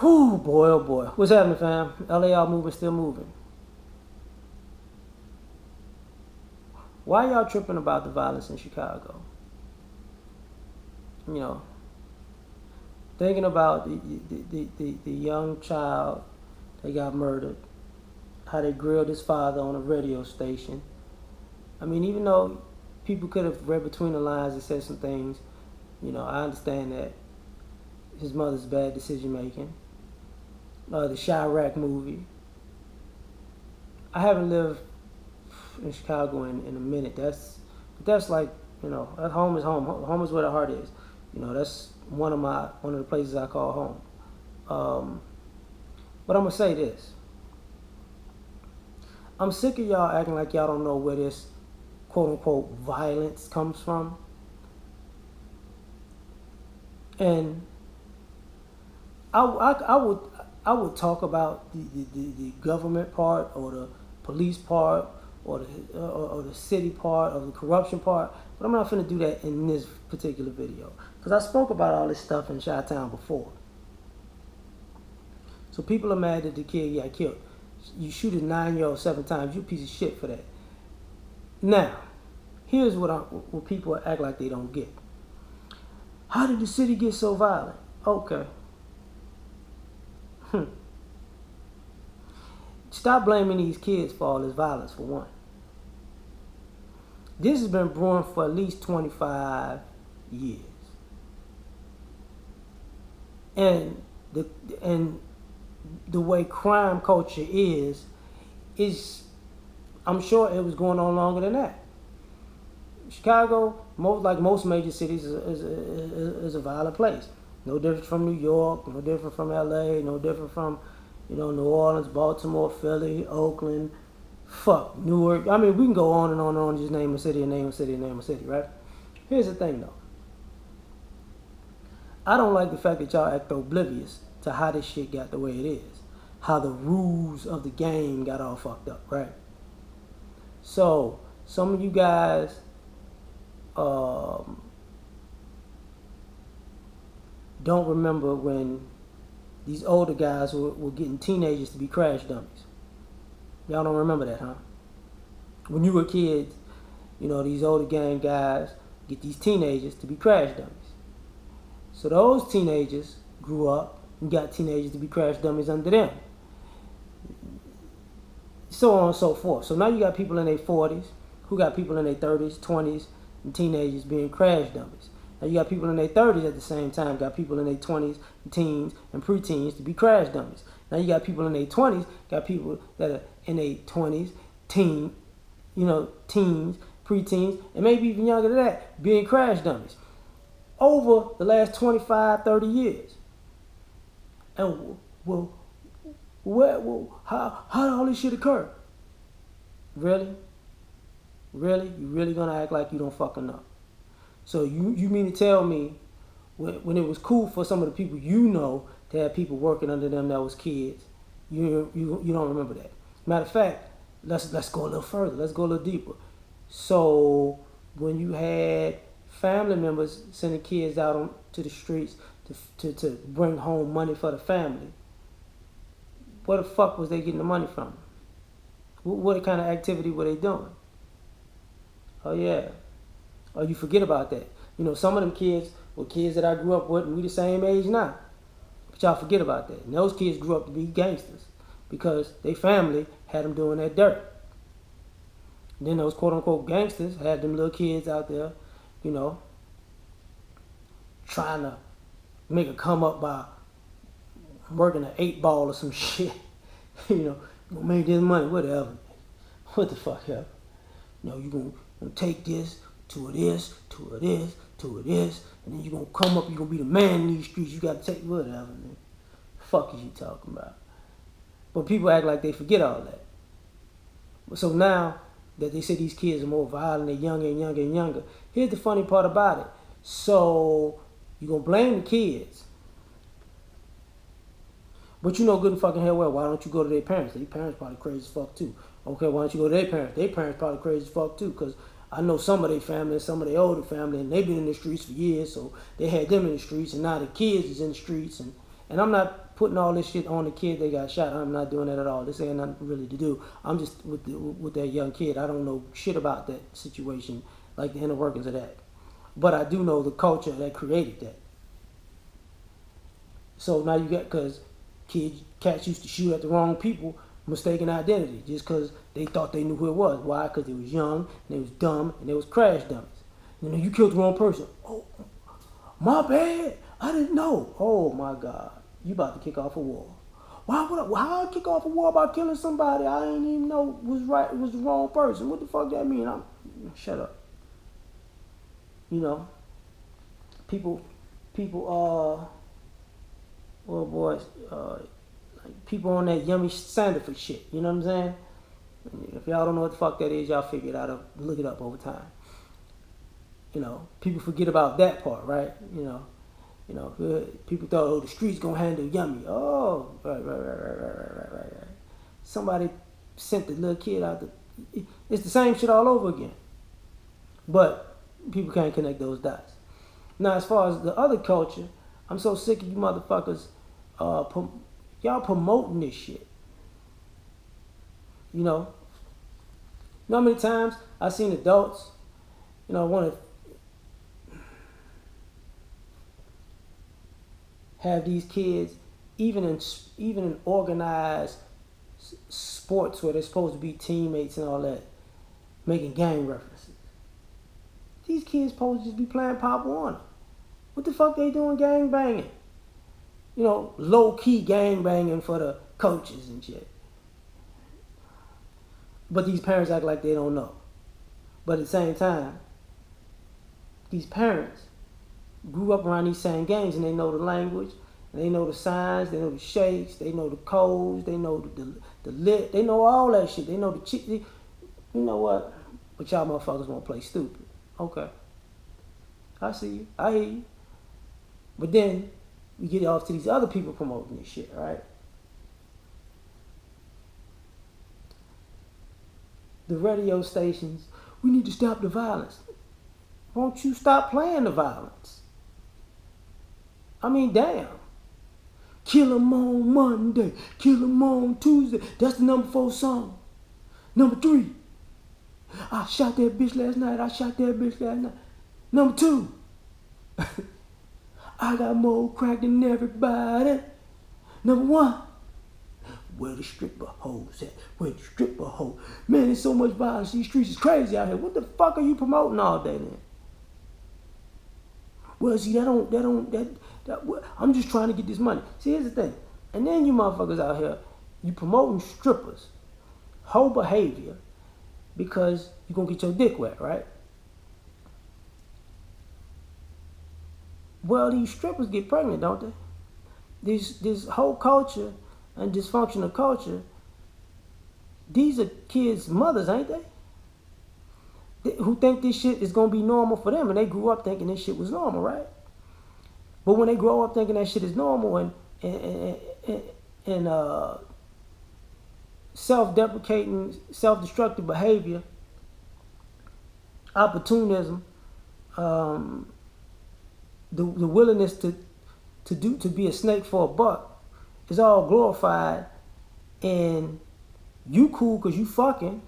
Whew, boy, oh boy. What's happening, fam? L.A.R movement still moving. Why y'all tripping about the violence in Chicago? You know, thinking about the young child that got murdered, how they grilled his father on a radio station. I mean, even though people could have read between the lines and said some things, I understand that his mother's bad decision making. The Chirac movie. I haven't lived in Chicago in a minute. That's like, at home is home. Home is where the heart is. That's one of the places I call home. But I'm gonna say this. I'm sick of y'all acting like y'all don't know where this quote unquote violence comes from. And I would talk about the government part or the police part or the city part or the corruption part, but I'm not finna do that in this particular video because I spoke about all this stuff in Chi-Town before. So people are mad that the kid got killed. You shoot a 9-year-old 7 times, you a piece of shit for that. Now, here's what people act like they don't get. How did the city get so violent? Okay. Stop blaming these kids for all this violence, for one. This has been brewing for at least 25 years. And the way crime culture is I'm sure it was going on longer than that. Chicago, like most major cities, is a violent place. No different from New York, no different from L.A., no different from, New Orleans, Baltimore, Philly, Oakland, Newark. I mean, we can go on and on and on, just name a city and name a city and name a city, right? Here's the thing, though. I don't like the fact that y'all act oblivious to how this shit got the way it is. How the rules of the game got all fucked up, right? So, some of you guys don't remember when these older guys were getting teenagers to be crash dummies. Y'all don't remember that, huh? When you were kids, these older gang guys get these teenagers to be crash dummies. So those teenagers grew up and got teenagers to be crash dummies under them. So on and so forth. So now you got people in their 40s who got people in their 30s, 20s, and teenagers being crash dummies. Now you got people in their 30s at the same time, got people in their 20s, teens, and preteens to be crash dummies. Now you got people in their 20s, got people that are in their 20s, teens, preteens, and maybe even younger than that, being crash dummies. Over the last 25, 30 years. And how did all this shit occur? Really? Really? You really gonna act like you don't fucking know? So you mean to tell me when it was cool for some of the people to have people working under them that was kids, you don't remember that? Matter of fact, let's go a little further. Let's go a little deeper. So when you had family members sending kids out to the streets to bring home money for the family, where the fuck was they getting the money from? What kind of activity were they doing? Oh yeah. Oh, you forget about that. Some of them kids were kids that I grew up with, and we the same age now. But y'all forget about that. And those kids grew up to be gangsters because their family had them doing that dirt. And then those quote-unquote gangsters had them little kids out there, trying to make a come up by working an 8-ball or some shit. Make this money, whatever. What the fuck ever. You gonna take this to a this, to a this, to a this, and then you gonna come up, you gonna be the man in these streets, you gotta take whatever, man. Fuck is you talking about? But people act like they forget all that. So now that they say these kids are more violent, they're younger and younger and younger, here's the funny part about it. So you're gonna blame the kids, but good and fucking hell well, why don't you go to their parents? Their parents probably crazy as fuck too. Okay, why don't you go to their parents? Their parents probably crazy as fuck too, because I know some of their family, some of their older family, and they've been in the streets for years, so they had them in the streets, and now the kids is in the streets, and I'm not putting all this shit on the kid they got shot. I'm not doing that at all. This ain't nothing really to do. I'm just with that young kid. I don't know shit about that situation, like the inner workings of that. But I do know the culture that created that. So now you got, because cats used to shoot at the wrong people, mistaken identity, just because they thought they knew who it was. Why? Because they was young, and they was dumb, and they was crash dummies. You killed the wrong person. Oh, my bad. I didn't know. Oh my God. You about to kick off a war. How I kick off a war by killing somebody I didn't even know was right, it was the wrong person? What the fuck that mean? Shut up. People, well, boys, like people on that yummy Sandifer shit. You know what I'm saying? If y'all don't know what the fuck that is, y'all figure it out. Look it up over time. People forget about that part, right? People thought, the streets gonna handle yummy. Oh, right. Somebody sent the little kid out. It's the same shit all over again. But people can't connect those dots. Now, as far as the other culture, I'm so sick of you motherfuckers. Y'all promoting this shit. You know how many times I've seen adults, want to have these kids, even in organized sports where they're supposed to be teammates and all that, making gang references. These kids supposed to just be playing Pop Warner. What the fuck they doing gang banging? Low key gang banging for the coaches and shit. But these parents act like they don't know. But at the same time, these parents grew up around these same gangs, and they know the language, and they know the signs, they know the shakes, they know the codes, they know the lit, they know all that shit. They know the chick. You know what? But y'all motherfuckers want to play stupid. Okay. I see you. I hear you. But then we get off to these other people promoting this shit, right? The radio stations, we need to stop the violence. Won't you stop playing the violence? I mean, damn. Kill 'em on Monday, kill 'em on Tuesday. That's the number 4 song. Number 3, I shot that bitch last night. Number 2, I got more crack than everybody. Number 1, where the stripper hoes at? Man, there's so much violence. These streets is crazy out here. What the fuck are you promoting all day then? Well, see, I'm just trying to get this money. See, here's the thing. And then you motherfuckers out here, you promoting strippers, whole behavior, because you're going to get your dick wet, right? Well, these strippers get pregnant, don't they? This whole culture and dysfunctional culture, these are kids' mothers, ain't they? Who think this shit is going to be normal for them, and they grew up thinking this shit was normal, right? But when they grow up thinking that shit is normal and self-deprecating, self-destructive behavior, opportunism, the willingness to be a snake for a buck is all glorified, and you cool because you fucking.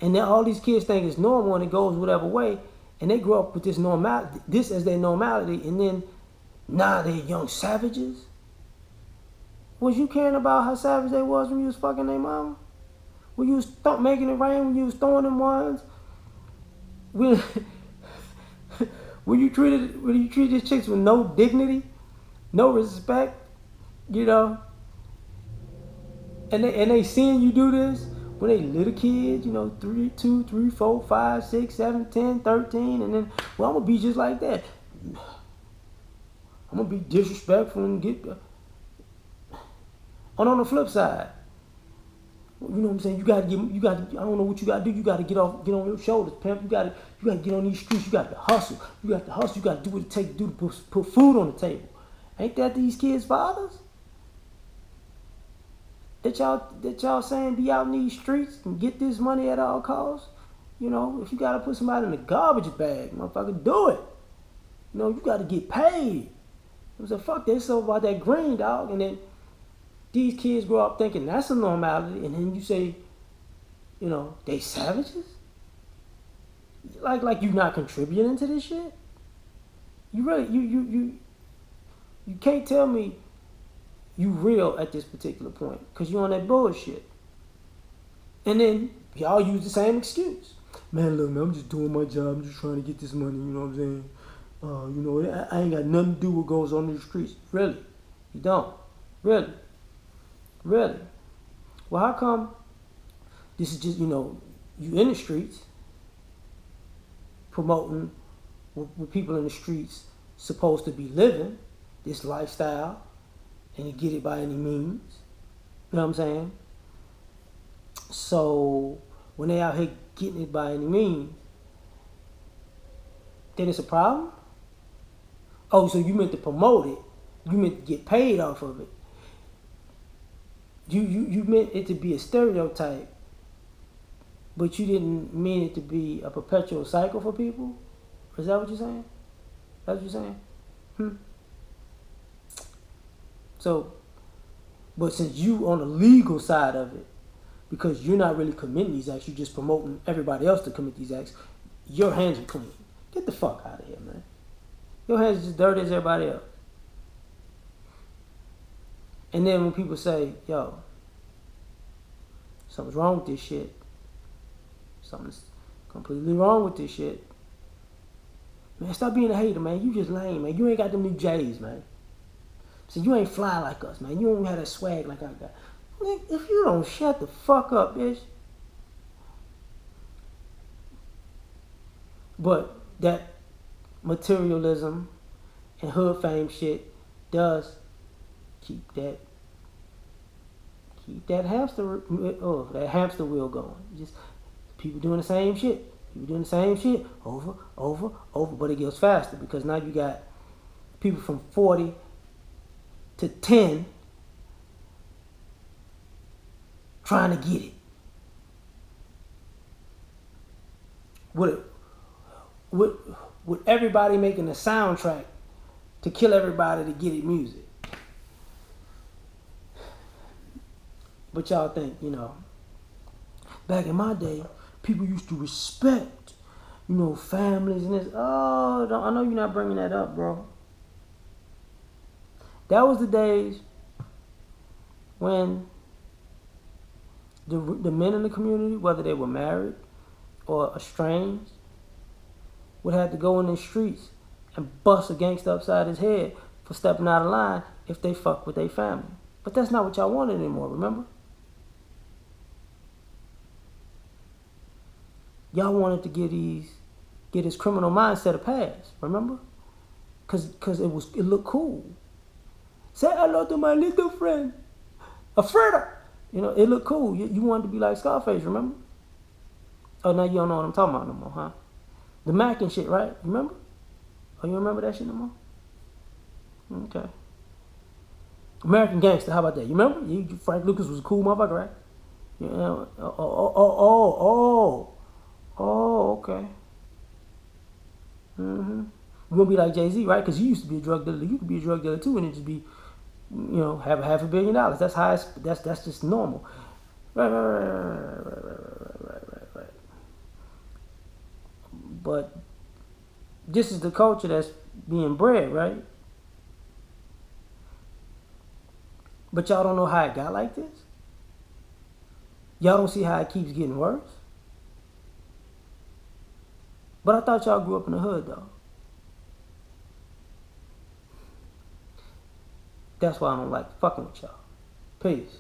And then all these kids think it's normal and it goes whatever way. And they grow up with this as their normality. And then, they're young savages. Was you caring about how savage they was when you was fucking their mama? When you was making it rain, when you was throwing them ones? When you treated these chicks with no dignity, no respect, and they seeing you do this when they little kids, 3, 2, 3, 4, 5, 6, 7, 10, 13, and then, well, I'm gonna be just like that. I'm gonna be disrespectful and get. And on the flip side, you know what I'm saying? You gotta. I don't know what you gotta do. You gotta get on your shoulders, pimp. You gotta get on these streets. You got to hustle. You gotta do what it takes to put food on the table. Ain't that these kids' fathers? That y'all saying be out in these streets and get this money at all costs? If you gotta put somebody in a garbage bag, motherfucker, do it. You gotta get paid. It was like, fuck, they so about that green, dog. And then these kids grow up thinking that's a normality, and then you say, you know, they savages? Like you not contributing to this shit? You really, you can't tell me you real at this particular point, because you on that bullshit. And then y'all use the same excuse. Man, look, man, I'm just doing my job. I'm just trying to get this money, you know what I'm saying? You know, I ain't got nothing to do with what goes on in the streets. Really? You don't? Really? Really? Well, how come this is just, you know, you in the streets promoting what people in the streets supposed to be living, this lifestyle, and you get it by any means. You know what I'm saying? So when they out here getting it by any means, then it's a problem? Oh, so you meant to promote it. You meant to get paid off of it. You meant it to be a stereotype, but you didn't mean it to be a perpetual cycle for people? Is that what you're saying? That's what you're saying? So, but since you on the legal side of it, because you're not really committing these acts, you're just promoting everybody else to commit these acts, your hands are clean. Get the fuck out of here, man. Your hands are just dirty as everybody else. And then when people say, yo, something's wrong with this shit, something's completely wrong with this shit, man, stop being a hater, man. You just lame, man. You ain't got them new J's, man. So you ain't fly like us, man. You don't have that swag like I got. If you don't shut the fuck up, bitch. But that materialism and hood fame shit does keep that hamster wheel going. Just people doing the same shit. People doing the same shit over. But it goes faster because now you got people from 40 to 10 trying to get it. With everybody making a soundtrack to kill everybody to get it music. But y'all think, you know, back in my day, people used to respect, you know, families and this. Oh, I know you're not bringing that up, bro. That was the days when the men in the community, whether they were married or estranged, would have to go in the streets and bust a gangster upside his head for stepping out of line if they fuck with their family. But that's not what y'all wanted anymore, remember? Y'all wanted to get his criminal mindset a pass, remember? Cause it looked cool. Say hello to my little friend, Alfredo. You know, it looked cool. You wanted to be like Scarface, remember? Oh, now you don't know what I'm talking about no more, huh? The Mac and shit, right? Remember? Oh, you remember that shit no more? Okay. American Gangster, how about that? You remember? Frank Lucas was a cool motherfucker, right? You know, okay. You're gonna be like Jay-Z, right? Because you used to be a drug dealer. You could be a drug dealer too, and it just be, you know, have $500 million. That's how that's just normal. Right. But this is the culture that's being bred, right? But y'all don't know how it got like this? Y'all don't see how it keeps getting worse? But I thought y'all grew up in the hood, though. That's why I don't like fucking with y'all. Peace.